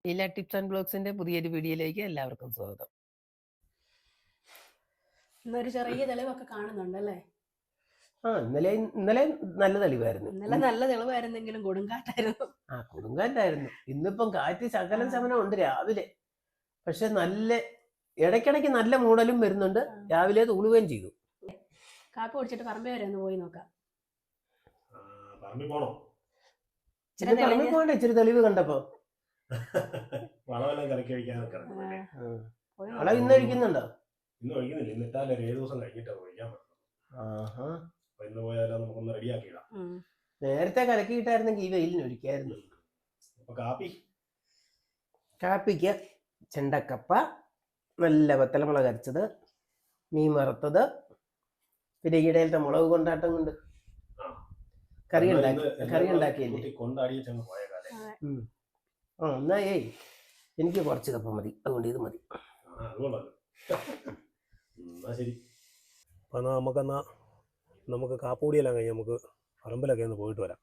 Leela tips and ബ്ലോഗ്സിന്റെ പുതിയൊരു വീഡിയോയിലേക്ക് എല്ലാവർക്കും സ്വാഗതം. ഇന്നൊരു ചെറിയ തെളിവൊക്കെ കാണുന്നുണ്ടല്ലേ? ഇന്നലെ നല്ല തെളിവായിരുന്നു. ഇന്നലെ നല്ല തെളിവായിരുന്നെങ്കിലും കൊടുങ്കാറ്റായിരുന്നു. കൊടുങ്കാറ്റായിരുന്നു. ഇന്നിപ്പം കാറ്റ് ശമനം ഉണ്ട് രാവിലെ. പക്ഷെ നല്ല ഇടയ്ക്കിടയ്ക്ക് നല്ല മൂടലും വരുന്നുണ്ട്. രാവിലെ തൂളുകയും ചെയ്തു. കാപ്പി കുടിച്ചിട്ട് പറമ്പേ വരെ ഒന്ന് പോയി നോക്കാം. പോകണ്ട ഇച്ചിരി തെളിവ് കണ്ടപ്പോ. വളം ഇന്ന് ഒഴിക്കുന്നുണ്ടോ? ഇന്ന് ഒഴിക്കുന്നില്ല. ഇന്ന് ഇട്ടാൽ 7 ദിവസം കഴിഞ്ഞിട്ട് ഒഴിക്കാൻ പറ്റും. ഇന്ന് പോയാലോ നമുക്കൊന്ന് റെഡിയാക്കിയിടാം. നേരത്തെ കലക്കിയിട്ടായിരുന്നെങ്കിൽ ഈ വെയിലിന് ഒഴിക്കായിരുന്നു. അപ്പൊ കാപ്പിക്ക് ചെണ്ടക്കപ്പ, നല്ല വത്തലമുളക് അരച്ചത്, മീൻ വറുത്തത്, പിന്നെ ഈടയിലത്തെ മുളക് കൊണ്ടാട്ടം കൊണ്ട് കറി ഉണ്ടാക്കിയില്ലേ? എന്നാ എനിക്ക് കുറച്ച് കപ്പ മതി, അതുകൊണ്ട് ഇത് മതി. ശരി. അപ്പൊ നമുക്ക് കാപ്പൂടിയെല്ലാം കഴിഞ്ഞ് നമുക്ക് പറമ്പിലൊക്കെ ഒന്ന് പോയിട്ട് വരാം.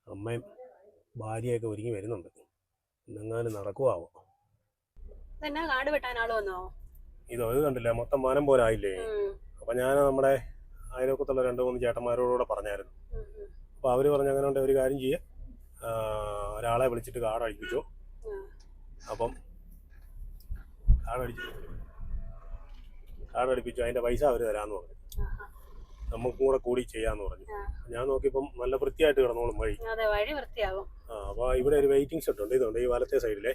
അമ്മയും ഭാര്യയൊക്കെ ഒരുങ്ങി വരുന്നുണ്ട്. ഇന്നെങ്ങാനും നടക്കുവാവോ? കാട് വെട്ടാനാളോ? ഇത് കണ്ടില്ല, മൊത്തം മാനം പോലെ ആയില്ലേ? അപ്പൊ ഞാൻ നമ്മുടെ അയൽവക്കത്തുള്ള 2-3 ചേട്ടന്മാരോടുകൂടെ പറഞ്ഞായിരുന്നു. അപ്പൊ അവര് പറഞ്ഞ അങ്ങനെ ഉണ്ട്, ഒരു കാര്യം ചെയ്യേ, ഒരാളെ വിളിച്ചിട്ട് കാടടിപ്പിച്ചു. അപ്പം കാടടിപ്പിച്ചു, അതിന്റെ പൈസ അവര് തരാന്ന് പറഞ്ഞു. നമുക്കും കൂടെ കൂടി ചെയ്യാന്ന് പറഞ്ഞു. ഞാൻ നോക്കിയപ്പം നല്ല വൃത്തിയായിട്ട് കിടന്നോളും വഴി. അപ്പൊ ഇവിടെ ഒരു വെയിറ്റിംഗ് ഷെഡ് ഉണ്ട്. ഇതുണ്ട് ഈ വലത്തെ സൈഡിലെ.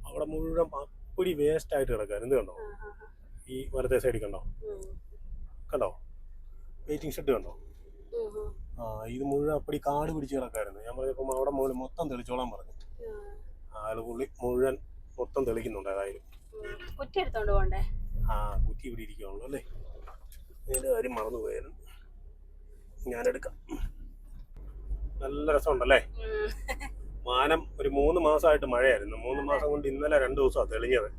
അവിടെ മുഴുവൻ പപ്പടി വേസ്റ്റ് ആയിട്ട് കിടക്കാറ്. എന്ത് കണ്ടോ? ഈ വലത്തെ സൈഡിൽ കണ്ടോ വെയിറ്റിംഗ് ഷെഡ് കണ്ടോ? ഇത് മുഴുവൻ അപ്പടി കാട് പിടിച്ച് കിടക്കായിരുന്നു. ഞാൻ പറഞ്ഞപ്പം അവിടെ മുകളിൽ മൊത്തം തെളിച്ചോളാൻ പറഞ്ഞു. ആള് പുള്ളി മുഴുവൻ മൊത്തം തെളിക്കുന്നുണ്ട്. ഏതായാലും കുറ്റി ഇവിടെ ഇരിക്കുള്ളൂ അല്ലേ? അതിന്റെ കാര്യം മറന്നുപോയായിരുന്നു. ഞാനെടുക്കാം. നല്ല രസമുണ്ടല്ലേ? മാനം ഒരു 3 മാസമായിട്ട് മഴയായിരുന്നു. 3 മാസം കൊണ്ട് ഇന്നലെ 2 ദിവസമാണ് തെളിഞ്ഞത്.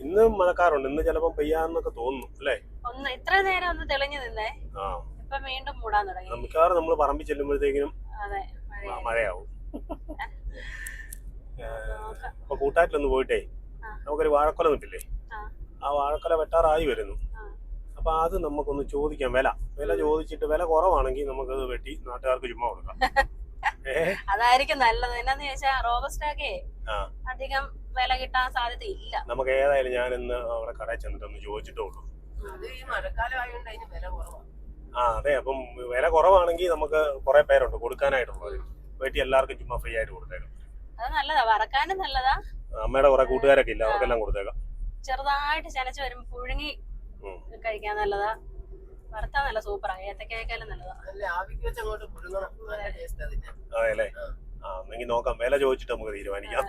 ഇന്ന് മഴക്കാറുണ്ട്. ഇന്ന് ചിലപ്പോ പെയ്യാന്നൊക്കെ തോന്നുന്നു അല്ലേ? ഇത്ര നേരം ഒന്ന് തെളിഞ്ഞു നിന്നേ. വീണ്ടും മൂടാൻ തുടങ്ങി. മിക്കവാറും നമ്മള് പറമ്പിൽ ചെല്ലുമ്പോഴത്തേക്കിനും മഴയാവും. അപ്പൊ കൂട്ടാറ്റിലൊന്ന് പോയിട്ടേ നമുക്കൊരു വാഴക്കൊല നിട്ടില്ലേ? ആ വാഴക്കൊല വെട്ടാറായി വരുന്നു. അപ്പൊ അത് നമുക്കൊന്ന് ചോദിക്കാം. വില ചോദിച്ചിട്ട് വില കുറവാണെങ്കിൽ നമുക്കത് വെട്ടി നാട്ടുകാർക്ക് ചുമ്മാ കൊടുക്കാം. അതായിരിക്കും നല്ലത്. എന്നാന്ന് ചോദിച്ചാൽ റോബസ്റ്റൊക്കെ അധികം വില കിട്ടാൻ സാധ്യതയില്ല. നമുക്ക് ഏതായാലും ഞാൻ ഇന്ന് അവിടെ കടയിൽ ചെന്നിട്ട് ഒന്ന് ചോദിച്ചിട്ടേ ഉള്ളൂ. അതെ. അപ്പം വില കുറവാണെങ്കിൽ നമുക്ക് കുറെ പേരുണ്ട് കൊടുക്കാനായിട്ടുള്ളത്. വെട്ടി എല്ലാവർക്കും ചുമ്മാ ഫ്രീ ആയിട്ട് കൊടുത്തേക്കാം. അത് നല്ലതാ, വറക്കാനും നല്ലതാ. അമ്മയുടെ കുറെ കൂട്ടുകാരൊക്കെ ഇല്ല, അവർക്കെല്ലാം കൊടുത്തേക്കാം. ചെറുതായിട്ട് ചനച്ച് വരുമ്പോ പുഴുങ്ങി കഴിക്കാൻ നല്ലതാ. വറുത്താ നല്ല സൂപ്പറാ. ഏത്തക്കായാലും നല്ലതാ. അതെ അല്ലേ? എന്നെങ്കിൽ നോക്കാം. വില ചോദിച്ചിട്ട് നമുക്ക് തീരുമാനിക്കാം.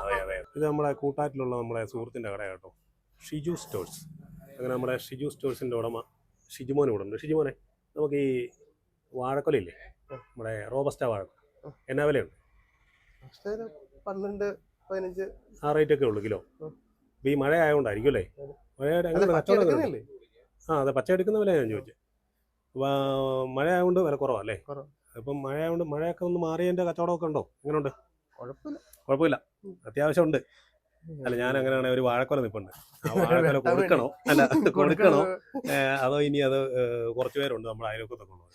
അതെ അതെ. ഇത് നമ്മുടെ കൂട്ടാറ്റിലുള്ള നമ്മുടെ സുഹൃത്തിന്റെ കട കേട്ടോ, ഷിജു സ്റ്റോഴ്സ്. അങ്ങനെ നമ്മുടെ ഷിജു സ്റ്റോഴ്സിന്റെ ഉടമ ഷിജുമോൻ ഇവിടെ ഉണ്ട്. ഷിജുമോനെ, നമുക്ക് ഈ വാഴക്കൊലയില്ലേ, നമ്മുടെ റോബസ്റ്റ വാഴക്കൊല, എന്നാ വിലയുണ്ട്? 12-15 ആ റേറ്റ് ഒക്കെ ഉള്ളു കിലോ. ഈ മഴ ആയതുകൊണ്ടായിരിക്കും അല്ലേ? മഴയുടെ അങ്ങനെ കച്ചവടം. അതെ, പച്ച എടുക്കുന്ന വില ഞാൻ ചോദിച്ചത്. മഴ ആയതുകൊണ്ട് വില കുറവല്ലേ? ഇപ്പം മഴ ആയതുകൊണ്ട് മഴയൊക്കെ ഒന്ന് മാറിയതിന്റെ കച്ചവടമൊക്കെ ഉണ്ടോ? എങ്ങനെയുണ്ട്? കുഴപ്പമില്ല, അത്യാവശ്യം ഉണ്ട്. അല്ല, ഞാൻ അങ്ങനെയാണെങ്കിൽ ഒരു വാഴക്കൊല നിൽപ്പുണ്ട്. ആ വാഴക്കൊല കൊടുക്കണോ അതോ ഇനി അത് കുറച്ചു പേരുണ്ട് നമ്മുടെ അയൽവക്കത്തൊക്കെ ഉള്ളത്,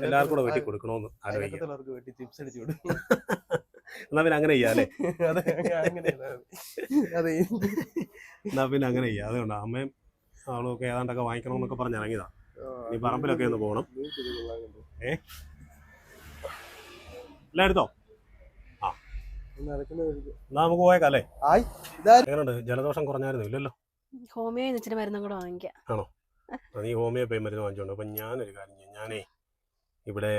എല്ലാവർക്കും കൂടെ വെട്ടി കൊടുക്കണോന്ന് ആലോചിക്കാം. എന്നാ പിന്നെ അങ്ങനെ ചെയ്യാം അല്ലേ? എന്നാ പിന്നെ അങ്ങനെ ചെയ്യാം. അതുകൊണ്ട് അമ്മയും ആളുമൊക്കെ ഏതാണ്ടൊക്കെ വാങ്ങിക്കണമെന്നൊക്കെ പറഞ്ഞ് ഇറങ്ങിയതാ. ഇനി പറമ്പിലൊക്കെ ഒന്ന് പോകണം. എല്ലാം എടുത്തോ? എന്നാ നമുക്ക് പോയേക്കാം അല്ലേ? എങ്ങനെയുണ്ട്? ജലദോഷം കുറഞ്ഞായിരുന്നു? ഇല്ലല്ലോ. ഹോമിയോ ഇച്ചിരി മരുന്നും കൂടെ വാങ്ങിക്കാം. ആണോ? നീ ഹോമിയോ പോയി മരുന്ന് വാങ്ങിച്ചോണ്ട്. അപ്പം ഞാനൊരു കാര്യം ചെയ്യാം. ഞാനേ ഇവിടെ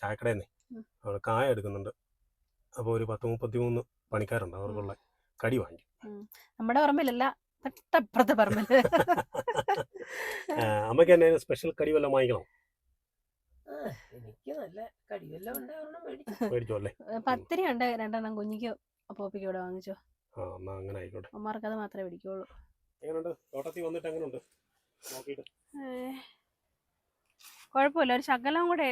ചായക്കടയിൽ നിന്ന് അവിടെ കായ എടുക്കുന്നുണ്ട്. അപ്പോൾ ഒരു 10-33 പണിക്കാരുണ്ട്. അവർക്കുള്ള കടി വാങ്ങിക്കും. നമ്മുടെ പറമ്പിലല്ല, തൊട്ടപ്പുറത്തെ പറമ്പില്. അമ്മയ്ക്ക് എന്നെ സ്പെഷ്യൽ കടി വല്ലതും വാങ്ങിക്കണം? എനിക്ക് നല്ല കടിവെല്ലാം മേടിച്ചോ അല്ലേ? പത്തിരി ഉണ്ട് 2 കുഞ്ഞിക്ക് പോപ്പിക്ക് ഇവിടെ വാങ്ങിച്ചോ. എന്നാ അങ്ങനെ ആയിക്കോട്ടെ. അമ്മമാർക്ക് അത് മാത്രമേ പിടിക്കുള്ളൂ. എങ്ങനെയുണ്ട് തോട്ടത്തിൽ വന്നിട്ട്? എങ്ങനെയുണ്ട് നോക്കിയിട്ട്? കുഴപ്പമില്ല, ഒരു ശകലം കൂടെ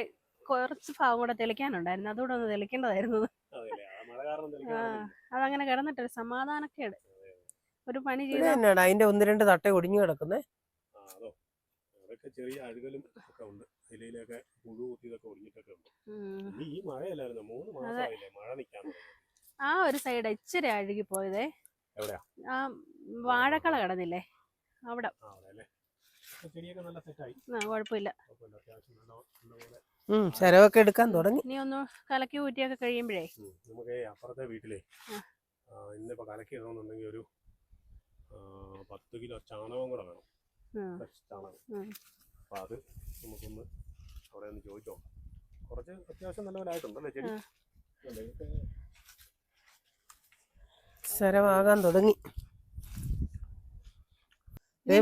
കുറച്ച് ഭാഗം കൂടെ തെളിക്കാനുണ്ടായിരുന്നു, അതുകൂടെ ഒന്ന് തെളിക്കേണ്ടതായിരുന്നു. അതെല്ലേ, ആ മഴ കാരണം ആ തെളിക്കാൻ അതങ്ങനെ കിടന്നിട്ട് സമാധാനക്കേട്. ഒരു പണി ഇവിടെ ചെയ്താൽ എന്നാടാ അതിന്റെ 1-2 തട്ട ഒടിഞ്ഞു കിടക്കുന്നേ. അതോ അതൊക്കെ ചെറിയ അഴുകലും ഒക്കെ ഉണ്ട്, ഇലയിലൊക്കെ പുഴു കുത്തിയതൊക്കെ ഒടിഞ്ഞിട്ടൊക്കെ ഉണ്ട്. ഇനി ഈ മഴയല്ലായിരുന്നു, 3 മാസമായില്ലേ മഴ നിൽക്കാൻ തുടങ്ങി. ആ ഒരു സൈഡ് ഇച്ചിരി അഴുകി പോയതേ. എവിടെയാ? ആ വാഴക്കള കിടന്നില്ലേ അവിടെ. ചെടിയൊക്കെ നല്ല സെറ്റായി, കുഴപ്പമില്ല. അത്യാവശ്യം നല്ലപോലെ. ശരമൊക്കെ എടുക്കാൻ തുടങ്ങി. ഇനി ഒന്ന് കലക്കി ഊറ്റിയൊക്കെ കഴിയുമ്പോഴേ നമുക്ക് അപ്പുറത്തെ വീട്ടിലെ ഇന്നിപ്പോ കലക്കി ഇടണമെന്നുണ്ടെങ്കിൽ ഒരു 10 കിലോ ചാണകം കൂടെ വേണം, ഫ്രഷ് ചാണകം. അപ്പൊ അത് നമുക്കൊന്ന് അവിടെ ഒന്ന് ചോദിച്ചോ. കുറച്ച് അത്യാവശ്യം നല്ലപോലെ ആയിട്ടുണ്ടല്ലേ ചെടി? ശരമാകാൻ തുടങ്ങി.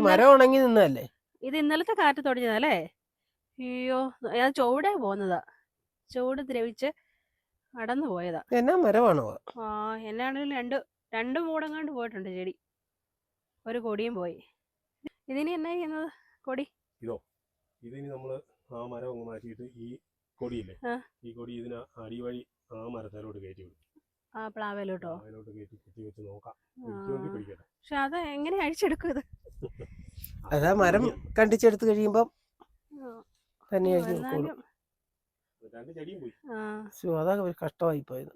മരം ഉണങ്ങി നിന്നല്ലേ ഇത്? ഇന്നലത്തെ കാറ്റ് തുടങ്ങിയതല്ലേ? അയ്യോ, ഞാൻ ചുവടെ പോകുന്നതാ, ചുവട് ദ്രവിച്ച് അടന്നു പോയതാ. എന്നാ മരമാണോ? ആ എന്നാണെങ്കിലും രണ്ട് മൂടങ്ങാണ്ട് പോയിട്ടുണ്ട് ചെടി, ഒരു കൊടിയും പോയി. ഇതിനി എന്നാ ചെയ്യുന്നത്? കൊടി ഇതിനി നമ്മള് ആ മരം അങ്ങ് മാറ്റിയിട്ട് ഈ കൊടിയില്ലേ, ഈ കൊടി ഇതിന് അടിവഴി ആ മരത്തിലോട്ട് കയറ്റി വിടും. ആ പ്ലാവിലോട്ടോ? പ്ലാവിലോട്ട് കയറ്റി കുത്തി വെച്ച് നോക്കാം. പക്ഷെ അത് എങ്ങനെ അഴിച്ചെടുക്കും ഇത്? അതാ മരം കണ്ടിച്ചെടുത്ത് കഴിയുമ്പം തന്നെ അതാ കഷ്ടമായി പോയത്.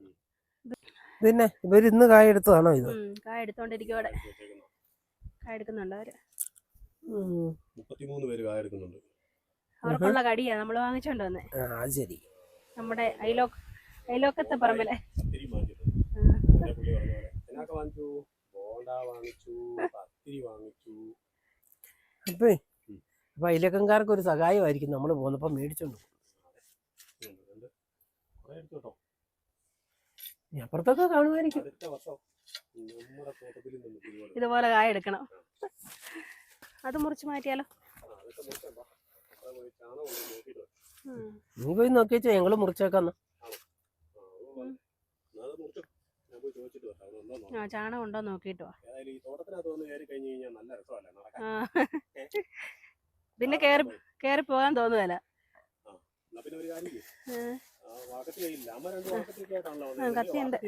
പിന്നെ ഇവര് ഇന്ന് കായ എടുത്തതാണോ ഇത്? കായ എടുത്തോണ്ടിരിക്കും, അവിടെ കായ എടുക്കുന്നുണ്ട് അവര്. 33 പേര് കായ എടുക്കുന്നുണ്ട്. അവർക്കുള്ള കടിയാ നമ്മള് വാങ്ങിച്ചോണ്ട് വന്നേ. ശരി. നമ്മുടെ അയലോക്കത്തെ പറമ്പിലെ. അപ്പൊ അയലക്കംകാർക്ക് ഒരു സഹായമായിരിക്കും നമ്മള് പോന്നപ്പോ മേടിച്ചോണ്ട്. അപ്പുറത്തൊക്കെ കാണുമായിരിക്കും. ഇതുപോലെ കായ എടുക്കണം. അത് മുറിച്ച് മാറ്റിയാലോ? നീ പോയി നോക്കിവെച്ചോ, ഞങ്ങള് മുറിച്ചേക്കാന്ന്. ചാണകം ഉണ്ടോ നോക്കിട്ടോ. പിന്നെ കേറി പോകാൻ തോന്നുകയല്ല. കത്തിയുണ്ട്.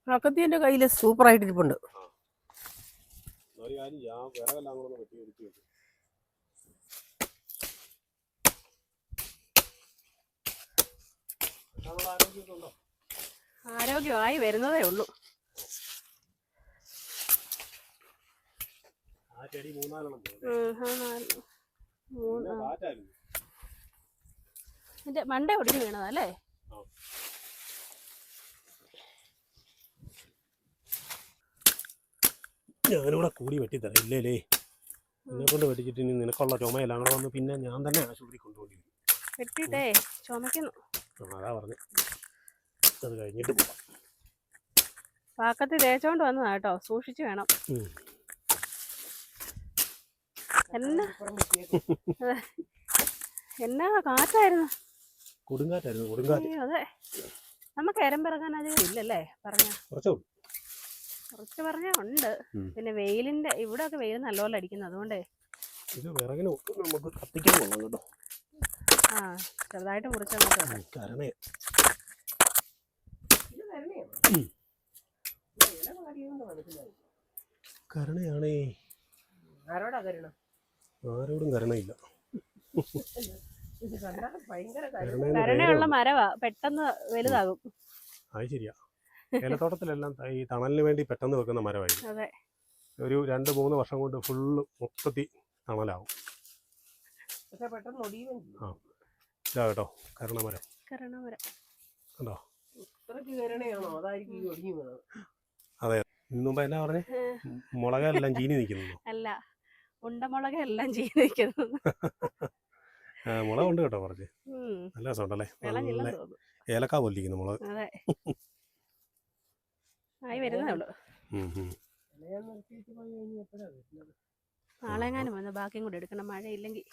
അക്കത്തിന്റെ കയ്യില് സൂപ്പർ ആയിട്ടിരിപ്പുണ്ട്. ആരോഗ്യമായി വരുന്നതേ ഉള്ളൂ. എന്റെ മണ്ടേ ഒടിഞ്ഞു വീണതല്ലേ? ഞാനിവിടെ കൂടി വെട്ടിത്തരാം. ഇല്ലേലേ എന്നെ കൊണ്ട് വെട്ടിച്ചിട്ട് ഇനി നിനക്കുള്ള ചുമയെല്ലാം കൂടെ വന്ന് പിന്നെ ഞാൻ തന്നെ ആശുപത്രി കൊണ്ടുപോയി വെട്ടിട്ടേ ചുമക്കുന്നു. അതാ പറഞ്ഞു, അത് കഴിഞ്ഞിട്ട് പോവാം. പാക്കത്തിൽ തേച്ചോണ്ട് വന്നതാ കേട്ടോ, സൂക്ഷിച്ചു വേണം. എന്നാ കാറ്റായിരുന്നു, കൊടുങ്കാറ്റായിരുന്നു. അതെ, നമുക്ക് എരമ്പിറങ്ങാൻ അധികം ഇല്ലല്ലേ? കുറച്ച് പറഞ്ഞാ ഉണ്ട്. പിന്നെ വെയിലിന്റെ ഇവിടെ ഒക്കെ വെയിൽ നല്ലപോലെ അടിക്കുന്നു, അതുകൊണ്ടേ ഇത് വിറകിന് നമുക്ക് കത്തിക്കാൻ പോകണം കേട്ടോ. ചെറുതായിട്ട് മുറിച്ച കരണയാണേ. ആരോടും കരണയില്ല. കരണയുള്ള മരവാ, പെട്ടെന്ന് വലുതാകും. അത് ശരിയാ. ഏലത്തോട്ടത്തിലെല്ലാം ഈ തണലിന് വേണ്ടി പെട്ടെന്ന് വെക്കുന്ന മരമായിരുന്നു. ഒരു 2-3 വർഷം കൊണ്ട് ഫുള്ള് മൊത്തത്തിൽ തണലാവും. ഇതാ കേട്ടോ കരണമരം. കണ്ടോ? അതെ. മുമ്പ് എന്നാ പറഞ്ഞേ? മുളകെല്ലാം ചീനി നിൽക്കുന്നു. അല്ല, ഉണ്ടമുളകെല്ലാം ചീനി നിൽക്കുന്നു. മുളകുണ്ട് കേട്ടോ കുറച്ച്. നല്ല രസമുണ്ടല്ലേ? ഏലക്കാ പോലിരിക്കുന്നു മുളക്. നാളെങ്ങാനും വന്ന് ബാക്കിയും കൂടെ എടുക്കണം, മഴയില്ലെങ്കിൽ.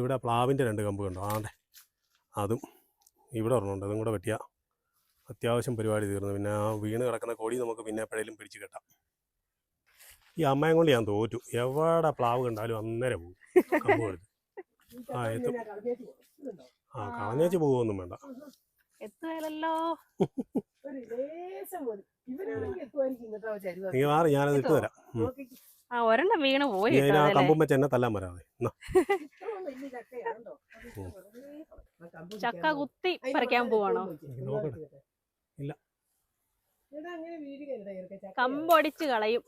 ഇവിടെ പ്ലാവിൻ്റെ 2 കമ്പ് കണ്ടോ? അതും ഇവിടെ ഒരെണ്ണമുണ്ട്. അതും കൂടെ വെട്ടിയാൽ അത്യാവശ്യം പരിപാടി തീർന്നു. പിന്നെ ആ വീണ് കിടക്കുന്ന കൊടി നമുക്ക് പിന്നെ എപ്പോഴേലും പിടിച്ച് കെട്ടാം. ഈ അമ്മയും കൊണ്ട് ഞാൻ തോറ്റു. എവിടെ പ്ലാവ് കണ്ടാലും അന്നേരം പോകും കമ്പ് കൊടുത്ത്. എത്തും. ആ കളഞ്ഞേച്ച് പോകുമൊന്നും വേണ്ട. എത്തുകയല്ലോ. ഒരു ലേശം മതി. ഇവനാണെങ്കിൽ എത്തുമായിരിക്കും കേട്ടോ ചരുവ. നീ മാറി ഞാനത് ഇട്ട് തരാം. ആ ഒരെണ്ണം വീണ് പോയി നീ കേട്ടോ അതിന് ആ അതല്ലേ. കമ്പും വെച്ച് എന്നെ തല്ലാൻ വരാതെ. എന്നാ. ഇത്രയും വലിയ ചക്കയാണോ? ആ കമ്പ് ചക്ക പിടിക്കാൻ കുത്തി അതിന് പറിക്കാൻ മാത്രം പോവാണോ? എടുത്തോണ്ട് വെച്ച്. നോക്കട്ടെ. എടുത്തോണ്ട് ഇല്ല. എടാ, അങ്ങനെ വീഴുകയല്ലടാ ചെറുക്കാ, ചക്കയാ. കമ്പൊടിച്ച് കളയും.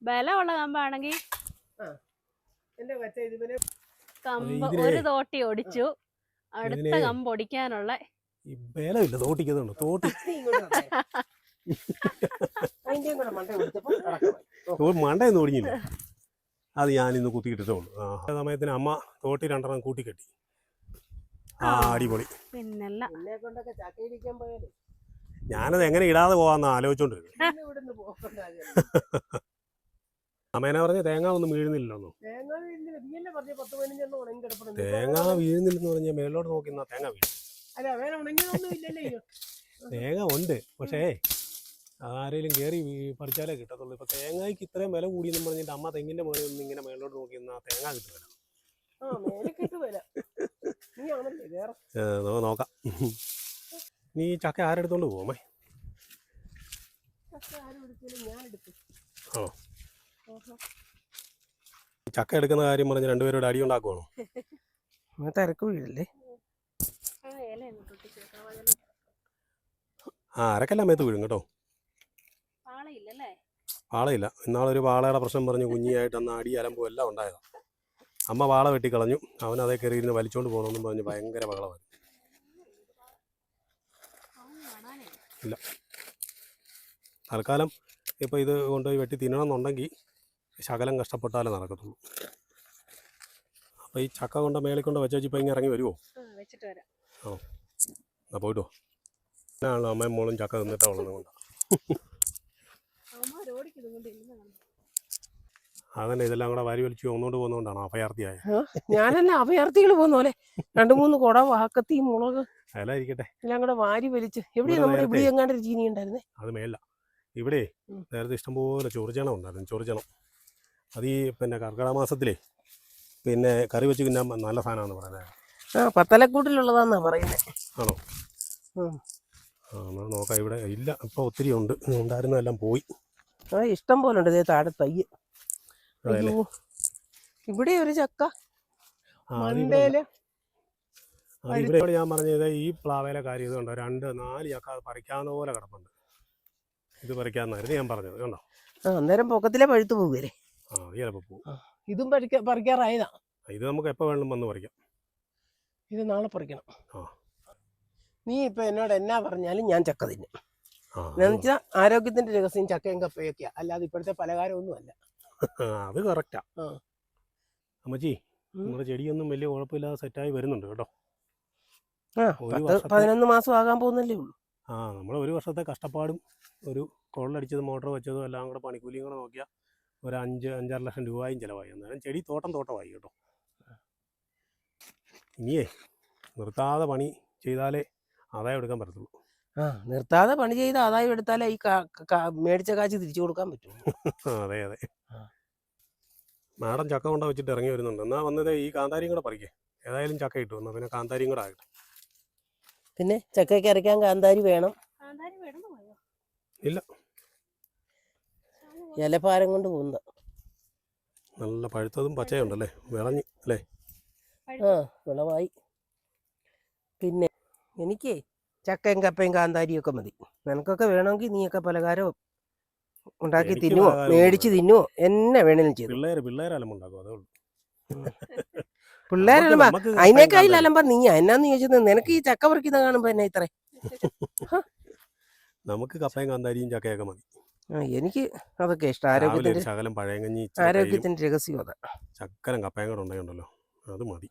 ബലമുള്ള കമ്പാണെങ്കിൽ എന്റെ കൊച്ച ഇതിനെ കമ്പ് ഇതിനെ- ഒരു തോട്ടി ഒടിച്ചു. അടുത്ത ഇതിനെ- കമ്പ് ഒടിക്കാനുള്ള ഈ ബലമില്ല തോട്ടിക്കുന്നുണ്ട്. തോട്ടി അതിന്റെയും കൂടെ മണ്ട കൊടുത്തപ്പോ അടക്കമായി. മണ്ടയൊന്നും ഒടിഞ്ഞില്ല. അത് ഞാനിന്ന് കുത്തിയിട്ടിട്ടേ ഉള്ളൂ. ആ സമയത്തിന് അമ്മ തോട്ടി 2 കൂട്ടിക്കെട്ടി. ആ അടിപൊളി. പിന്നല്ല. എന്നെ കൊണ്ടൊക്കെ ചക്ക ഇടിക്കാൻ പോയാലേ ഞാനത് എങ്ങനെ ഇടാതെ പോവാന്ന് ആലോചിച്ചോണ്ടിരുന്നു. ഇന്ന് ഇവിടുന്ന് പോകണ്ട. അമ്മേനെ പറഞ്ഞ തേങ്ങ ഒന്നും വീഴുന്നില്ലല്ലോ. തേങ്ങ വീഴുന്നില്ല. നീയല്ലേ പറഞ്ഞ 10-15 ഉണങ്ങി കിടപ്പുണ്ട്. തേങ്ങ വീഴുന്നില്ലെന്ന് പറഞ്ഞാൽ മേലോട്ട് നോക്കി നിന്നാ തേങ്ങ വീഴും. അല്ല വേറെ ഉണങ്ങിയതൊന്നും ഇല്ലല്ലോ. തേങ്ങ ഉണ്ട്, പക്ഷേ ആരെങ്കിലും കയറി പറിച്ചാലേ കിട്ടത്തുള്ളൂ. ഇപ്പൊ തേങ്ങയ്ക്ക് ഇത്രയും വില കൂടിയെന്ന് പറഞ്ഞിട്ട് അമ്മ തെങ്ങിന്റെ മുകളിൽ നിന്ന് ഇങ്ങനെ മേലോട്ട് നോക്കി നിന്നാ തേങ്ങ കിട്ടുമല്ലോ. ആ മേലെ കിട്ടുമല്ല. നീ ആണല്ലേ വേറെ നോക്കാം. നീ ഈ ചക്ക ആരെടുത്തോണ്ട് പോമേ? ചക്ക ആരും എടുക്കില്ല, ഞാൻ എടുക്കും. ആണോ? ചക്ക എടുക്കുന്ന കാര്യം പറഞ്ഞ് രണ്ടുപേരോട് അടി ഉണ്ടാക്കുവാണോ? തിരക്ക് വീഴല്ലേ. ആ അരക്കെല്ലാം മേത്ത് വീഴും കേട്ടോ. പാളയില്ല. ഇന്നാളൊരു പാളയുടെ പ്രശ്നം പറഞ്ഞ് കുഞ്ഞിയായിട്ട് അന്ന് അടി അലമ്പും എല്ലാം ഉണ്ടായതാണ്. അമ്മ പാള വെട്ടിക്കളഞ്ഞു. അവൻ അതേ കയറി ഇരുന്ന് വലിച്ചോണ്ട് പോകണമെന്നും പറഞ്ഞ് ഭയങ്കര ബഹളമായിരുന്നു. ഇല്ല, തൽക്കാലം ഇപ്പോൾ ഇത് കൊണ്ടുപോയി വെട്ടി തിന്നണമെന്നുണ്ടെങ്കിൽ ശകലം കഷ്ടപ്പെട്ടാലേ നടക്കത്തുള്ളൂ. അപ്പോൾ ഈ ചക്ക കൊണ്ട് മേളിൽ കൊണ്ട് വെച്ചാൽ ഇപ്പം ഇങ്ങനെ ഇറങ്ങി വരുമോ? വെച്ചിട്ട് വരാം. ആ എന്നാ പോയിട്ടോ. എന്നാണല്ലോ അമ്മയും മോളും ചക്ക തിന്നിട്ടാ ഉള്ളത് കൊണ്ട്. അതന്നെ ഇതെല്ലാം കൂടെ വാരി വലിച്ചു ഒന്നുകൊണ്ട് പോകുന്നതുകൊണ്ടാണ് അഭയാർത്ഥിയായ. ഞാനെന്നെ അഭയാർത്ഥികൾ പോകുന്ന പോലെ 2-3 കുട വാക്കത്തി മുളക് അല്ലായിരിക്കട്ടെ. എല്ലാം കൂടെ വാരി വലിച്ച്. എവിടെയാ ഇവിടെ നമ്മുടെ നേരത്തെ- ഇവിടെ എങ്ങാണ്ട് ഒരു ചീനി ഉണ്ടായിരുന്നേ? അത് മേല ഇവിടെ നേരത്തെ ഇഷ്ടംപോലെ ചൊറിച്ചണം ഉണ്ടായിരുന്നു. ചൊറിച്ചണം അത് ഈ പിന്നെ കർക്കിടക മാസത്തിലേ പിന്നെ കറി വെച്ച് തിന്നാൻ നല്ല സാധനമാണെന്ന് പറയുന്നത്. ആ പത്തലക്കൂട്ടിലുള്ളതാന്നാ പറയുന്നത്. ആണോ? ആ എന്നാൽ നോക്കാം. ഇവിടെ ഇല്ല, ഇപ്പോൾ ഒത്തിരി ഉണ്ട്. ഉണ്ടായിരുന്നതെല്ലാം പോയി. ആ ഇഷ്ടം പോലെ ഉണ്ട്. ഇതേ താഴെ തയ്യ്. അതല്ലേ? അയ്യോ, ഇവിടെ ഒരു ചക്ക ആ അത് മണ്ടേല് ഇവിടെ ഞാൻ പറഞ്ഞത് ഈ പ്ലാവേലെ കാര്യം ഇതുണ്ടോ 2-4 ചക്ക പറിക്കാവുന്ന പോലെ കിടപ്പുണ്ട്. ഇത് പറിക്കാമെന്നായിരുന്നു ഞാൻ പറഞ്ഞത്. കണ്ടോ? ആ അന്നേരം പൊക്കത്തിലെ പഴുത്തു പോവുകയല്ലേ. ആ അത് ചിലപ്പോൾ പോകും. ഇതും പറിക്കാറായതാ. ഇത് നമുക്ക് എപ്പോൾ വേണം വന്ന് പറിക്കാം. ഇത് നാളെ പറിക്കണം. ആ നീ ഇപ്പൊ എന്നോട് എന്നാ പറഞ്ഞാലും ഞാൻ ചക്ക തിന്നും. ആ എന്ന് വെച്ചാൽ ആരോഗ്യത്തിന്റെ രഹസ്യം ചക്കയും കപ്പയൊക്കെയാ, അല്ലാതെ ഇപ്പോഴത്തെ പലഹാരമൊന്നും അല്ല. അത് കറക്റ്റാ. ആ. അമ്മച്ചി നമ്മുടെ ചെടിയൊന്നും വലിയ കുഴപ്പമില്ലാതെ സെറ്റായി വരുന്നുണ്ട് കേട്ടോ. ആ ഒരു 10-11 മാസം ആകാൻ പോകുന്നല്ലേ ഉള്ളൂ. ആ നമ്മൾ ഒരു വർഷത്തെ കഷ്ടപ്പാടും ഒരു കൊള്ളടിച്ചതും മോട്ടർ വെച്ചതും എല്ലാം കൂടെ പണിക്കൂലിയും കൂടെ നോക്കിയാൽ ഒരു 5-5.5 ലക്ഷം രൂപയും ചിലവായി. അന്നേരം ചെടി തോട്ടമായി കേട്ടോ. ഇനിയേ നിർത്താതെ പണി ചെയ്താലേ ആദായം എടുക്കാൻ പറ്റത്തുള്ളൂ. ആ നിർത്താതെ പണി ചെയ്ത് ആദായം എടുത്താലേ ഈ മേടിച്ച കാശ് തിരിച്ചു കൊടുക്കാൻ പറ്റും. അതെ അതെ. മാഡം ചക്ക കൊണ്ട വെച്ചിട്ട് ഇറങ്ങി വരുന്നുണ്ട്. എന്നാൽ വന്നത് ഈ കാന്താരിയും കൂടെ പറിക്കേ. ഏതായാലും ചക്ക ഇട്ടു എന്നാൽ പിന്നെ കാന്താരിയും കൂടെ ആകട്ടെ. പിന്നെ ചക്കയ്ക്ക് അരയ്ക്കാൻ കാന്താരി വേണം. ഇല്ല, ഇലഭാരം കൊണ്ട് പോകുന്ന നല്ല പഴുത്തതും പച്ചയുണ്ടല്ലേ, വിളഞ്ഞ് അല്ലേ? ആ വിളവായി. പിന്നെ എനിക്ക് ചക്കയും കപ്പയും കാന്താരിയും ഒക്കെ മതി. നിനക്കൊക്കെ വേണമെങ്കിൽ നീയൊക്കെ പലഹാരം ഉണ്ടാക്കി എനിക്ക് തിന്നുവോ പലഹാരം മേടിച്ച് ഒന്നും തിന്നുവോ എന്നെ വേണേലും ചെയ്തു. പിള്ളേരലമ്പുണ്ടാക്കും അതേ ഉള്ളൂ. പിള്ളേരലമ്പ നമുക്ക് അതിനേക്കായി കാന്താരി. അലമ്പ നീയാ. എന്നാന്ന് ചോദിച്ചത് നിനക്ക് ഈ ചക്ക പറിക്കുന്ന കാണുമ്പോ എന്നെ ഇത്ര. നമുക്ക് കപ്പയും കാന്താരിയും ചക്കയൊക്കെ മതി. ആ എനിക്ക് അതൊക്കെ ഇഷ്ടം. രാവിലെ ഒരു ആരോഗ്യത്തിന്റെ ശകലം പഴയങ്ങഞ്ഞി ആരോഗ്യത്തിന്റെ രഹസ്യം അതാ. ചക്കരം കപ്പയും കൂടെ ഉണ്ടെങ്കിലുണ്ടല്ലോ അത് മതി.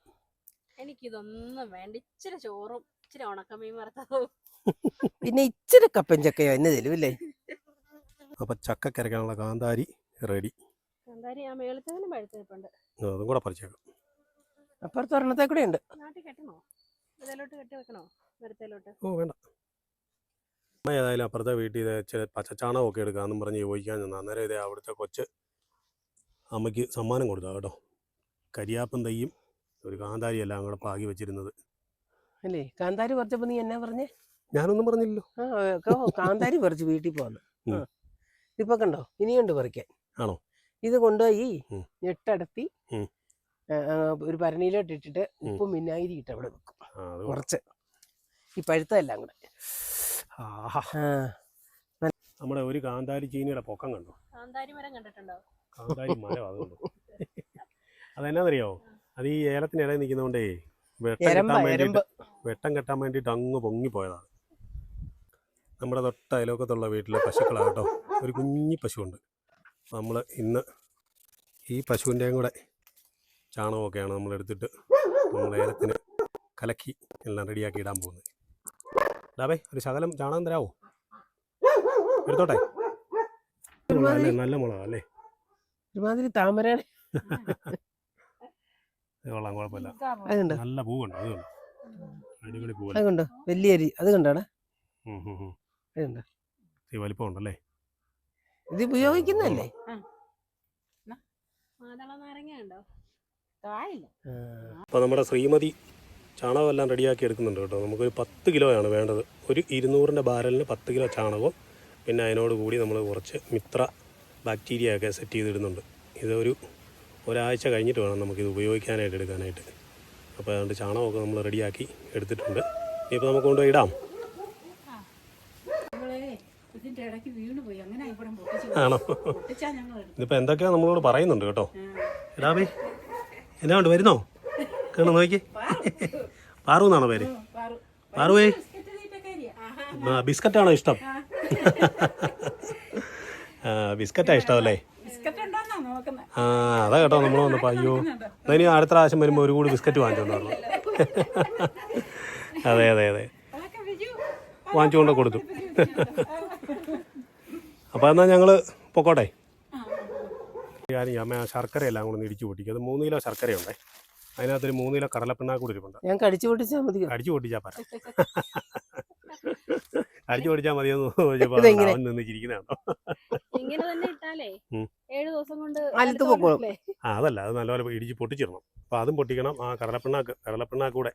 എനിക്കിതൊന്നും വേണ്ട. ഇച്ചിരി ചോറും ഇച്ചിരി ഉണക്കമീൻ വറുത്തതും പിന്നെ ഇച്ചിരി കപ്പൻ ചക്കയോ എന്നെ തരുമല്ലേ. അപ്പം ചക്കരയ്ക്കാനുള്ള കാന്താരി റെഡി. കാന്താരി ആ മേളത്തേനും പഴുത്തിട്ടുണ്ട്. അതും കൂടെ പറിച്ചേക്കാം. അപ്പുറത്ത് ഒരെണ്ണത്തെ കൂടെ ഉണ്ട്. നാട്ടിൽ കെട്ടണോ? ഇതിലോട്ട് കെട്ടി വെക്കണോ? വെറുത്തേലോട്ട്? ഓ വേണ്ട. അമ്മ ഏതായാലും അപ്പുറത്തെ വീട്ടിൽ ഇത് ഇച്ചിരി പച്ചച്ചാണകമൊക്കെ എടുക്കാമെന്നും പറഞ്ഞ് ചോദിക്കാൻ നിന്നു. അന്നേരം ഇതേ അവിടുത്തെ കൊച്ച് അമ്മയ്ക്ക് സമ്മാനം കൊടുത്താ കേട്ടോ. കരിയാപ്പും തൈയും ഒരു കാന്താരി എല്ലാം കൂടെ പാകി വെച്ചിരുന്നത്. അല്ലേ കാന്താരി പറിച്ചപ്പോ നീ എന്നാ പറഞ്ഞേ? ഞാനൊന്നും പറഞ്ഞില്ലല്ലോ. കാന്താരി പറിച്ച് വീട്ടിൽ പോന്നു. ഇപ്പൊ കണ്ടോ ഇനിയുണ്ട് പറിക്കാൻ. ആണോ? ഇത് കൊണ്ടുപോയി ഞെട്ടടത്തി ഒരു പരണിയിലോട്ട് ഇട്ടിട്ട് ഉപ്പും വിനാഗിരി ഇട്ട് അവിടെ വെക്കും കുറച്ച്. ഈ പഴുത്തതെല്ലാം കൂടെ. നമ്മുടെ ഒരു കാന്താരി ചീനിയുടെ പൊക്കം കണ്ടോ? കാന്താരി മരം കണ്ടിട്ടുണ്ടോ? കാന്താരി മരം അതുകൊണ്ടോ? അതെന്നാന്നറിയാവോ? അത് ഈ ഏലത്തിനിടയിൽ നിൽക്കുന്നതുകൊണ്ടേ വെട്ടം കെട്ടാൻ വേണ്ടിയിട്ട് അങ്ങ് പൊങ്ങിപ്പോയതാണ്. നമ്മുടെ തൊട്ട അയലോക്കത്തുള്ള വീട്ടിലെ പശുക്കളാട്ടോ. ഒരു കുഞ്ഞി പശുവുണ്ട്. നമ്മൾ ഇന്ന് ഈ പശുവിൻ്റെയും കൂടെ ചാണകമൊക്കെയാണ് നമ്മൾ എടുത്തിട്ട് നമ്മൾ ഏലത്തിന് കലക്കി എല്ലാം റെഡിയാക്കി ഇടാൻ പോകുന്നത്. ഡാബേ ഒരു ശകലം ചാണകം തരാമോ? എടുത്തോട്ടെ. നല്ല മുളകാ അല്ലേ? ഒരുമാതിരി താമര. കൊള്ളാം, കുഴപ്പമില്ല. നല്ല പൂവുണ്ട്. അതുകൊണ്ട് അടിപൊളി പൂവ്. അതുകൊണ്ടോ വലിയ അരി അത് കണ്ടാണ്. വലിപ്പം ഉണ്ടല്ലേ? ഇത് ഉപയോഗിക്കുന്നല്ലേ? അപ്പോൾ നമ്മുടെ ശ്രീമതി ചാണകമെല്ലാം റെഡിയാക്കി എടുക്കുന്നുണ്ട് കേട്ടോ. നമുക്കൊരു 10 കിലോയാണ് വേണ്ടത്. ഒരു 200-ൻ്റെ ബാരലിന് 10 കിലോ ചാണകവും പിന്നെ അതിനോട് കൂടി നമ്മൾ കുറച്ച് മിത്ര ബാക്ടീരിയ ഒക്കെ സെറ്റ് ചെയ്തിടുന്നുണ്ട്. ഇതൊരു ഒരാഴ്ച കഴിഞ്ഞിട്ട് വേണം നമുക്കിത് ഉപയോഗിക്കാനായിട്ട് എടുക്കാനായിട്ട്. അപ്പോൾ അതുകൊണ്ട് ചാണകമൊക്കെ നമ്മൾ റെഡിയാക്കി എടുത്തിട്ടുണ്ട്. ഇപ്പോൾ നമുക്ക് കൊണ്ടുപോയി ഇടാം. ആണോ? ഇതിപ്പോൾ എന്തൊക്കെയാ നമ്മളോട് പറയുന്നുണ്ട് കേട്ടോ. ഇടാബേ എന്നാ കൊണ്ട് വരുന്നോ? കേട്ടോ നോക്കി. പാറു എന്നാണോ പേര്? പാറുവേ ബിസ്ക്കറ്റാണോ ഇഷ്ടം? ബിസ്ക്കറ്റാ ഇഷ്ടമല്ലേ? അതാ കേട്ടോ നമ്മൾ വന്നപ്പോൾ. അയ്യോ ഇനി അടുത്ത പ്രാവശ്യം വരുമ്പോൾ ഒരു കൂടി ബിസ്ക്കറ്റ് വാങ്ങിച്ചോണ്ടായിരുന്നു. അതെ അതെ അതെ വാങ്ങിച്ചുകൊണ്ട് കൊടുത്തു. അപ്പോൾ എന്നാൽ ഞങ്ങൾ പൊക്കോട്ടെ. കാര്യം അമ്മ ആ ശർക്കരയെല്ലാം കൂടെ ഒന്ന് ഇടിച്ചു പൊട്ടിക്കും. അത് 3 കിലോ ശർക്കരയുണ്ടേ. അതിനകത്തൊരു 3 കിലോ കടലപ്പിണ്ണാക്ക് കൂടി ഇരിപ്പുണ്ട്. ഞാൻ കടിച്ചു പൊട്ടിച്ചാൽ മതി. അടിച്ചു പൊട്ടിച്ചാൽ പറ. അടിച്ചു പൊടിച്ചാൽ മതിയെന്ന് ചോദിച്ചപ്പോൾ അവൻ നിന്ന് ചിരിക്കുന്നതാണോ? അതല്ല, അത് നല്ലപോലെ ഇടിച്ച് പൊട്ടിച്ചിടണം. അപ്പോൾ അതും പൊട്ടിക്കണം. ആ കടലപ്പിണ്ണാക്ക് കൂടെ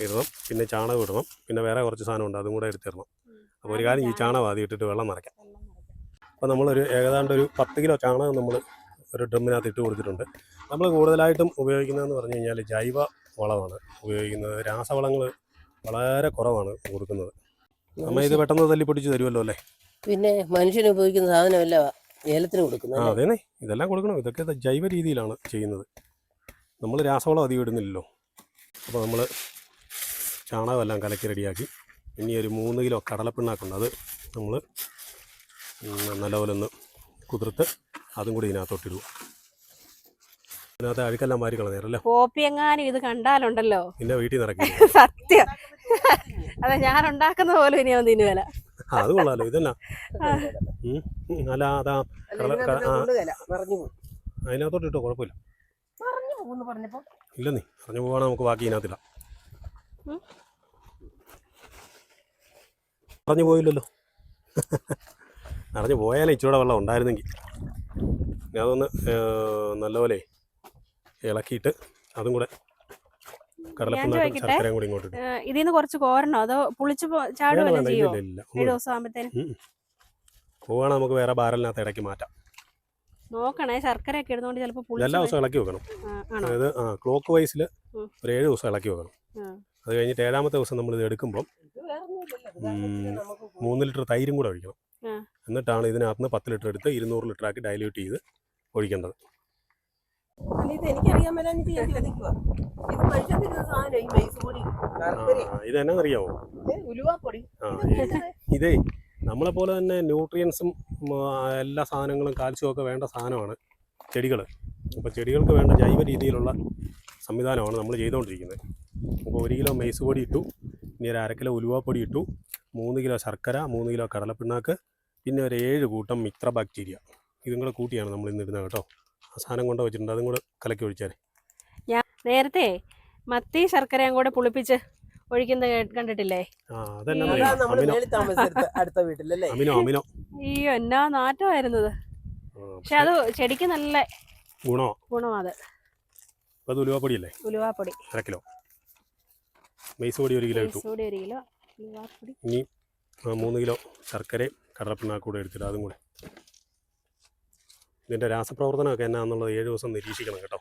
ഇടണം. പിന്നെ ചാണകം ഇടണം. പിന്നെ വേറെ കുറച്ച് സാധനമുണ്ട്, അതും കൂടെ എടുത്തിടണം. അപ്പോൾ ഒരു കാര്യം, ഈ ചാണകം ആദ്യം ഇട്ടിട്ട് വെള്ളം നിറയ്ക്കാം. അപ്പോൾ നമ്മളൊരു ഏതാണ്ട് ഒരു 10 കിലോ ചാണകം നമ്മൾ ഒരു ഡ്രമ്മിനകത്ത് ഇട്ട് കൊടുത്തിട്ടുണ്ട്. നമ്മൾ കൂടുതലായിട്ടും ഉപയോഗിക്കുന്നതെന്ന് പറഞ്ഞു കഴിഞ്ഞാൽ ജൈവ വളമാണ് ഉപയോഗിക്കുന്നത്. രാസവളങ്ങൾ വളരെ കുറവാണ് കൊടുക്കുന്നത്. നമ്മൾ ഇത് പെട്ടെന്ന് തല്ലി പൊടിച്ച് തരുമല്ലോ അല്ലേ? പിന്നെ മനുഷ്യന് ഉപയോഗിക്കുന്ന സാധനമല്ല ഏലത്തിന് കൊടുക്കുന്നത്. അതേന്നെ, ഇതെല്ലാം കൊടുക്കണം. ഇതൊക്കെ ജൈവ രീതിയിലാണ് ചെയ്യുന്നത്. നമ്മൾ രാസവളം അധികം ഇടുന്നില്ലല്ലോ. അപ്പോൾ നമ്മൾ ചാണകമെല്ലാം കലക്കി റെഡിയാക്കി. ഇനി ഒരു 3 കിലോ കടലപ്പിണ്ണാക്കുണ്ട്. അത് നമ്മൾ നല്ലപോലെ ഒന്ന് കുതിർത്ത് അതും കൂടി ഇതിനകത്തോട്ടിടുക. അതിനകത്ത് അഴുക്കെല്ലാം മാറി കളഞ്ഞേരല്ലോ. കോപ്പി എങ്ങാനും ഇത് കണ്ടാലുണ്ടല്ലോ പിന്നെ വീട്ടിൽ നിറക്കി. സത്യം. അതെ, ഞാൻ ഉണ്ടാക്കുന്ന പോലും ഇനി അവൻ തിന്നുവല. അത് കൊള്ളാലോ. ഇതല്ല അല്ല, അതാ അതിനകത്തോട്ട് ഇട്ടോ, കുഴപ്പമില്ല. ഇല്ലെന്നേ, പറഞ്ഞു പോവാണെങ്കിൽ നമുക്ക് ബാക്കി ഇതിനകത്തില്ല. പറഞ്ഞു പോയില്ലല്ലോ. അറിഞ്ഞു പോയാലേ ഇച്ചിരൂടെ വെള്ളം ഉണ്ടായിരുന്നെങ്കിൽ. അതൊന്ന് നല്ലപോലെ ഇളക്കിയിട്ട് അതും കൂടെ കടലപ്പിണ്ണാക്കും ശർക്കരയും കൂടി ഇങ്ങോട്ട് ഇടും. ഇതിന്ന് കുറച്ച് കോരണോ അതോ പുളിച്ച് ചാടുവല്ലോ ചെയ്യോ? 7 ദിവസം ആകുമ്പോഴത്തേനും പോവാണ്. നമുക്ക് വേറെ ബാരലിനകത്ത് ഇടയ്ക്ക് മാറ്റാം. നോക്കണേ, ശർക്കര ഒക്കെ ഇടുന്നോണ്ട് ചിലപ്പോൾ എല്ലാ ദിവസവും ഇളക്കി വെക്കണം. അതായത് ക്ലോക്ക് വൈസിൽ ഒരു 7 ദിവസം ഇളക്കി വെക്കണം. അത് കഴിഞ്ഞിട്ട് 7ാമത്തെ ദിവസം നമ്മൾ ഇത് എടുക്കുമ്പം 3 ലിറ്റർ തൈരും കൂടെ ഒഴിക്കണം. എന്നിട്ടാണ് ഇതിനകത്ത് നിന്ന് 10 ലിറ്റർ എടുത്ത് 200 ലിറ്റർ ആക്കി ഡൈല്യൂട്ട് ചെയ്ത് ഒഴിക്കേണ്ടത്. ഇതെന്നറിയാവോ? ഇതേ നമ്മളെ പോലെ തന്നെ ന്യൂട്രിയൻസും എല്ലാ സാധനങ്ങളും കാൽസ്യവും ഒക്കെ വേണ്ട സാധനമാണ് ചെടികൾ. അപ്പോൾ ചെടികൾക്ക് വേണ്ട ജൈവ രീതിയിലുള്ള സംവിധാനമാണ് നമ്മൾ ചെയ്തുകൊണ്ടിരിക്കുന്നത്. അപ്പോൾ 1 കിലോ മെയ്സ് പൊടി ഇട്ടു, ഇനി ഒരു 1/2 കിലോ ഉലുവാപ്പൊടി ഇട്ടു, 3 കിലോ ശർക്കര, 3 കിലോ കടലപ്പിണ്ണാക്ക്, പിന്നെ ഒരു 7 കൂട്ടം മിത്ര ബാക്ടീരിയ. ഇതും കൂടെ കൂട്ടിയാണ് നമ്മൾ ഇന്ന് ഇടുന്നത് കേട്ടോ. ആ സാധനം കൊണ്ട് വെച്ചിട്ടുണ്ട്, അതും കൂടെ കലക്കി ഒഴിച്ചാൽ. ഞാൻ നേരത്തെ മത്തി ശർക്കരയും കൂടെ പുളിപ്പിച്ച് ഒഴിക്കുന്നത് കണ്ടിട്ടില്ലേ? അമിനോ അയ്യോ, എന്നാ നാറ്റമായിരുന്നത്. പക്ഷെ അത് ചെടിക്ക് നല്ല ഗുണമാണ്. അത് ഉലുവാപ്പൊടിയല്ലേ? ഉലുവാപ്പൊടി 1/2 കിലോ. മൈസ് പൊടി 1 കിലോ ഇട്ടു. പൊടി 1 കിലോ. ഉലുവാപ്പൊടി. ഇനി 3 കിലോ ശർക്കരയും കടലപ്പിണ്ണാക്കും കൂടെ എടുത്തിട്ട് അതും കൂടെ. ഇതിൻ്റെ രാസപ്രവർത്തനമൊക്കെ എന്നാന്നുള്ളത് 7 ദിവസം നിരീക്ഷിക്കണം കേട്ടോ.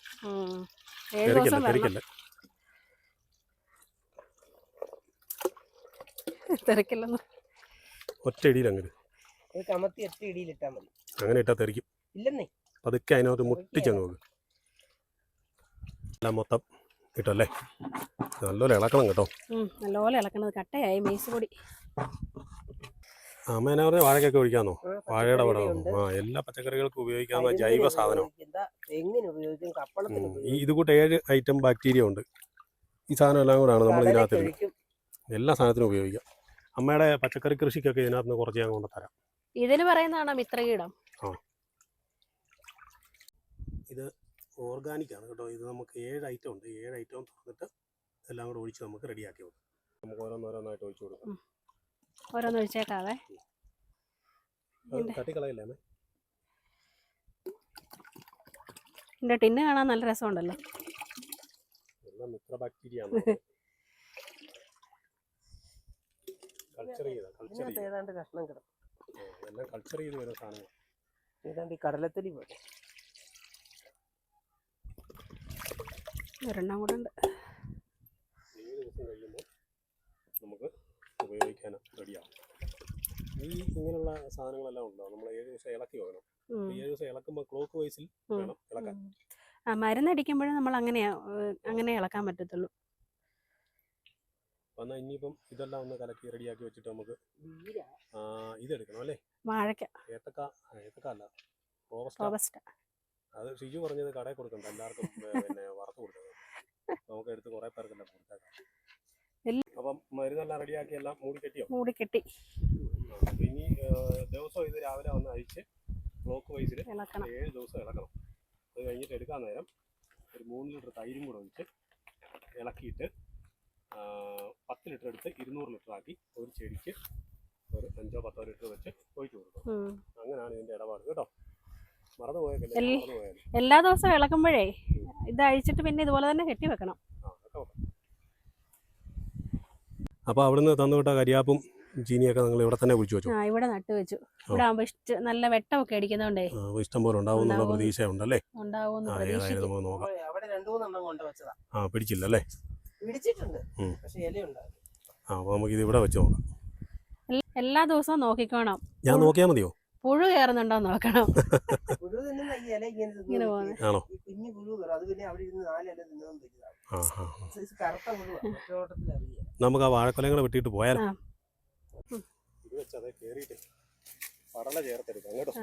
7 ദിവസം തെറിക്കല്ല. തെറിക്കില്ലെന്ന് ഒറ്റ ഇടിയിൽ അങ്ങനെ കമത്തി 8 ഇടിയിലിട്ടാൽ മതി. അങ്ങനെ ഇട്ടാൽ തെറിക്കും. ഇല്ലെന്നേ, പതുക്കെ അതിനകത്ത് മുട്ടിച്ചങ്ങ് നോക്ക്. എല്ലാം മൊത്തം കിട്ടുമല്ലേ? നല്ലപോലെ ഇളക്കണം കേട്ടോ. നല്ലപോലെ ഇളക്കണത്. കട്ടയായി മൈസ് പൊടി. അമ്മ എന്നാ പറഞ്ഞാൽ വാഴക്കൊക്കെ ഒഴിക്കാന്നോ? വാഴയുടെ പടം. എല്ലാ പച്ചക്കറികൾക്കും ഉപയോഗിക്കാവുന്ന ജൈവ സാധനം. എങ്ങനെ ഉപയോഗിക്കും? കപ്പളത്തിന് ഇത് കൂട്ട് 7 ഐറ്റം ബാക്ടീരിയ ഉണ്ട്. ഈ സാധനം എല്ലാം കൂടാണ് നമ്മൾ ഇതിനകത്ത് എല്ലാ സാധനത്തിനും ഉപയോഗിക്കാം. അമ്മയുടെ പച്ചക്കറി കൃഷിക്കൊക്കെ ഇതിനകത്ത് നിന്ന് കുറച്ച് ഞാൻ കൊണ്ട് തരാം. ഇതിന് പറയുന്നതാണോ മിത്രകീടം? ഇത് ഓർഗാനിക് ആണ് കേട്ടോ. ഇത് നമുക്ക് 7 ഐറ്റം ഉണ്ട്. 7 ഐറ്റം തുറന്നിട്ട് എല്ലാം കൂടെ ഒഴിച്ച് നമുക്ക് റെഡിയാക്കി കൊടുക്കാം. നമുക്ക് ഓരോന്നോരോന്നായിട്ട് ഒഴിച്ചു കൊടുക്കാം. ഓരോന്ന് ഒഴിച്ചേക്കാവേ. തട്ടിക്കളയില്ലേ അമ്മേ? ഇതിന്റെ ടിന്ന് കാണാൻ നല്ല രസമുണ്ടല്ലോ. എല്ലാം മിത്ര ബാക്ടീരിയ ആണ്. കൾച്ചർ ഏതാണ്ട് കഷ്ണം കിടക്കും. എല്ലാം കൾച്ചർ ചെയ്ത് വരുന്ന സാധനങ്ങൾ. ഏതാണ്ട് ഈ കടലത്തലി പോലെ. ഒരെണ്ണം കൂടെ ഉണ്ട്. 7 ദിവസം കഴിയുമ്പോൾ നമുക്ക് ഉപയോഗിക്കാൻ റെഡിയാവും. ഇങ്ങനെയുള്ള സാധനങ്ങളെല്ലാം ഉണ്ടോ? നമ്മൾ 7 ദിവസം ഇളക്കി വേണം. 7 ദിവസം ഇളക്കുമ്പോൾ ക്ലോക്ക് വൈസിൽ വേണം ഇളക്കാൻ. മരുന്നടിക്കുമ്പോഴും നമ്മൾ അങ്ങനെ ഇളക്കാൻ പറ്റത്തുള്ളൂ. എന്നാൽ ഇനിയിപ്പം ഇതെല്ലാം ഒന്ന് കലക്കി റെഡിയാക്കി വെച്ചിട്ട് നമുക്ക് ഇതെടുക്കണം അല്ലേ? വാഴക്ക. ഏത്തക്ക അല്ല, റോബസ്റ്റ. അത് ഷിജു പറഞ്ഞത് കടയിൽ കൊടുക്കണ്ട, എല്ലാവർക്കും വറുത്ത് കൊടുക്കുന്നത്. നമുക്ക് എടുത്ത് കുറേ പേർക്കെല്ലാം കൊടുത്തേക്കാം. അപ്പം മരുന്നെല്ലാം റെഡിയാക്കി എല്ലാം മൂടിക്കെട്ടിയോ? മൂടിക്കെട്ടി. ഇനി ദിവസം ഇത് രാവിലെ വന്ന് അഴിച്ച് ക്ലോക്ക് വൈസിൽ 7 ദിവസം ഇളക്കണം. അത് കഴിഞ്ഞിട്ട് എടുക്കാൻ നേരം ഒരു 3 ലിറ്റർ തൈരും കൂടെ ഒഴിച്ച് ഇളക്കിയിട്ട് 10 ലിറ്റർ എടുത്ത് 200 ലിറ്റർ ആക്കി ഒരു ചെടിക്ക് ഒരു 5-10 ലിറ്റർ വെച്ച് ഒഴിച്ചു കൊടുക്കും. അങ്ങനെയാണ് ഇതിൻ്റെ ഇടപാട് കേട്ടോ. മറന്നു പോയേക്കല്ലേ? എല്ലാ ദിവസവും ഇളക്കുമ്പോഴേ ഇത് അഴിച്ചിട്ട് പിന്നെ ഇതുപോലെ തന്നെ കെട്ടി വെക്കണം. അപ്പോൾ അവിടുന്ന് തന്നുവിട്ട കരിയാപ്പും ചീനിയൊക്കെ നിങ്ങൾ ഇവിടെ തന്നെ കുഴിച്ചു വെച്ചു? ഇവിടെ നട്ടു വെച്ചു. ഇവിടെ ആകുമ്പോൾ നല്ല വെട്ടമൊക്കെ അടിക്കുന്നതുകൊണ്ടേ ഇഷ്ടം പോലെ ഉണ്ടാവുമെന്നുള്ള പ്രതീക്ഷ ഉണ്ടല്ലേ? ഉണ്ടാവുമെന്ന് നോക്കാം. അവിടെ 2-3 കൊണ്ടുവച്ചതാ. പിടിച്ചില്ലല്ലേ? പിടിച്ചിട്ടുണ്ട്, പക്ഷേ ഇലയുണ്ടാകും. അപ്പോൾ നമുക്ക് ഇത് ഇവിടെ വെച്ച് നോക്കാം. എല്ലാ ദിവസവും നോക്കിക്കോണം. ഞാൻ നോക്കിയാൽ മതിയോ? പുഴു കയറുന്നുണ്ടോ നോക്കണം. പുഴു തിന്നുന്ന ഈ ഇല ഇങ്ങനെ ആണോ? കുഞ്ഞു പുഴു കയറും. അത് പിന്നെ അവിടെ ഇരുന്ന് 4 ഇല തിന്നാൻ പറ്റില്ല. കറുത്ത പുഴു നമുക്ക് ആ വാഴക്കൊലങ്ങളെ വെട്ടിയിട്ട് പോയാലോ? ഇത് വെച്ചതേ കേറിയിട്ട് പടല ചേർത്തെടുക്കാം കേട്ടോ.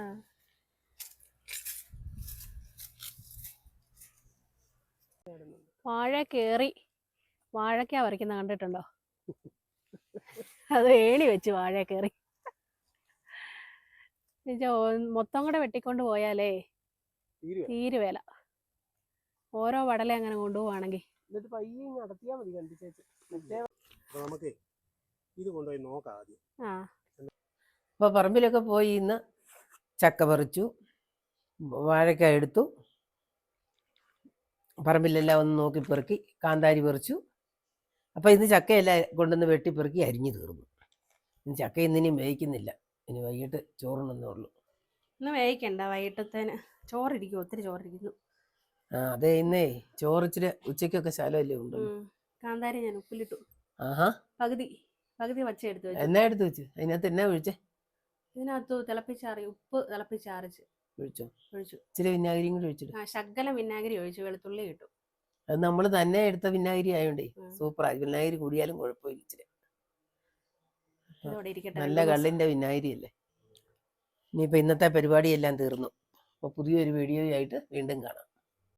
വാഴ കേറി വാഴക്ക പറിക്കുന്ന കണ്ടിട്ടുണ്ടോ? അത് ഏണി വെച്ച് വാഴ കയറി മൊത്തം കൂടെ വെട്ടിക്കൊണ്ട് പോയാലേ തീരുവേല. ഓരോ വടല അങ്ങനെ കൊണ്ടുപോവാണെങ്കിൽ എന്നിട്ട് പയ്യെ നടത്തിയാൽ മതി. കണ്ടിച്ചേച്ച് നമുക്ക് ഇത് കൊണ്ടുപോയി നോക്കാം ആദ്യം. അപ്പോൾ പറമ്പിലൊക്കെ പോയി ഇന്ന് ചക്ക പറിച്ചു, വാഴക്ക എടുത്തു, പറമ്പിലെല്ലാം ഒന്ന് നോക്കി പെറുക്കി, കാന്താരി പറിച്ചു. അപ്പോൾ ഇന്ന് ചക്കയെല്ലാം കൊണ്ടുവന്ന് വെട്ടിപ്പെറുക്കി അരിഞ്ഞു തീർന്നു. ഇനി ചക്ക ഇന്നിനും വേവിക്കുന്നില്ല. ഇനി വൈകിട്ട് ചോറുണ്ടെന്നേ ഉള്ളൂ. ഇന്ന് വേവിക്കണ്ട, വൈകിട്ടത്തേന് ചോറിരിക്കും. ഒത്തിരി ചോറിരിക്കുന്നു. അതെ, ഇന്നേ ചോറിച്ചിരി ഉച്ചയ്ക്കൊക്കെ ശാലമല്ലേ ഉണ്ട്. കാന്താരി ഞാൻ ഉപ്പിലിട്ടു. പകുതി പച്ച എടുത്തു വെച്ചു. എന്നാ എടുത്ത് വെച്ച്? അതിനകത്ത് എന്നാ ഒഴിച്ചേ? ഇതിനകത്ത് ഉപ്പ് തിളപ്പിച്ചാറിച്ച് ഒഴിച്ചു. ഇച്ചിരി വിനാഗിരിയും കൂടി ഒഴിച്ചിട്ട് ശകലം വിനാഗിരി ഒഴിച്ചു, വെളുത്തുള്ളി ഇട്ടു. അത് നമ്മൾ തന്നെ എടുത്ത വിനാഗിരി ആയോണ്ടേ സൂപ്പറായി. വിനാഗിരി കൂടിയാലും കുഴപ്പമില്ല. ഇച്ചിരി നല്ല കള്ളിന്റെ വിനാഗിരി അല്ലേ. ഇനിയിപ്പോൾ ഇന്നത്തെ പരിപാടിയെല്ലാം തീർന്നു. അപ്പോൾ പുതിയൊരു വീഡിയോയായിട്ട് വീണ്ടും കാണാം.